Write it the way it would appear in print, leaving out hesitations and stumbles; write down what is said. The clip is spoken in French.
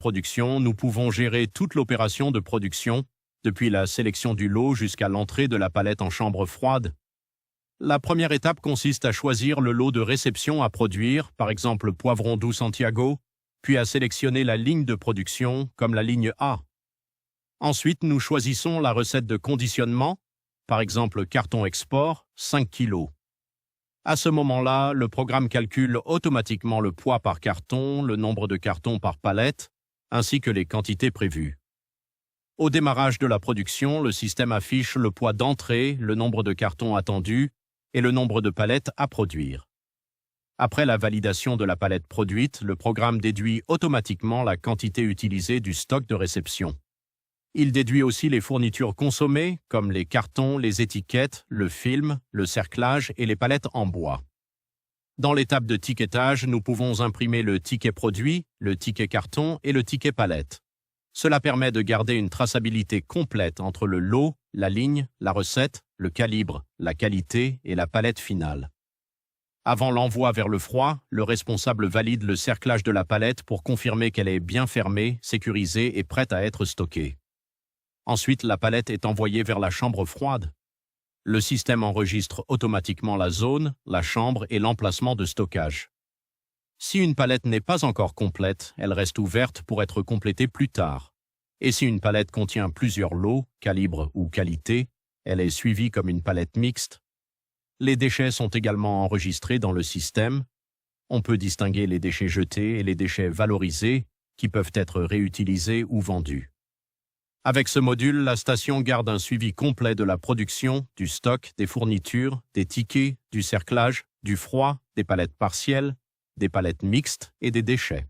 production, nous pouvons gérer toute l'opération de production, depuis la sélection du lot jusqu'à l'entrée de la palette en chambre froide. La première étape consiste à choisir le lot de réception à produire, par exemple poivron doux Santiago, puis à sélectionner la ligne de production, comme la ligne A. Ensuite, nous choisissons la recette de conditionnement, par exemple carton export, 5 kg. À ce moment-là, le programme calcule automatiquement le poids par carton, le nombre de cartons par palette, ainsi que les quantités prévues. Au démarrage de la production, le système affiche le poids d'entrée, le nombre de cartons attendus et le nombre de palettes à produire. Après la validation de la palette produite, le programme déduit automatiquement la quantité utilisée du stock de réception. Il déduit aussi les fournitures consommées, comme les cartons, les étiquettes, le film, le cerclage et les palettes en bois. Dans l'étape de ticketage, nous pouvons imprimer le ticket produit, le ticket carton et le ticket palette. Cela permet de garder une traçabilité complète entre le lot, la ligne, la recette, le calibre, la qualité et la palette finale. Avant l'envoi vers le froid, le responsable valide le cerclage de la palette pour confirmer qu'elle est bien fermée, sécurisée et prête à être stockée. Ensuite, la palette est envoyée vers la chambre froide. Le système enregistre automatiquement la zone, la chambre et l'emplacement de stockage. Si une palette n'est pas encore complète, elle reste ouverte pour être complétée plus tard. Et si une palette contient plusieurs lots, calibre ou qualité, elle est suivie comme une palette mixte. Les déchets sont également enregistrés dans le système. On peut distinguer les déchets jetés et les déchets valorisés, qui peuvent être réutilisés ou vendus. Avec ce module, la station garde un suivi complet de la production, du stock, des fournitures, des tickets, du cerclage, du froid, des palettes partielles, des palettes mixtes et des déchets.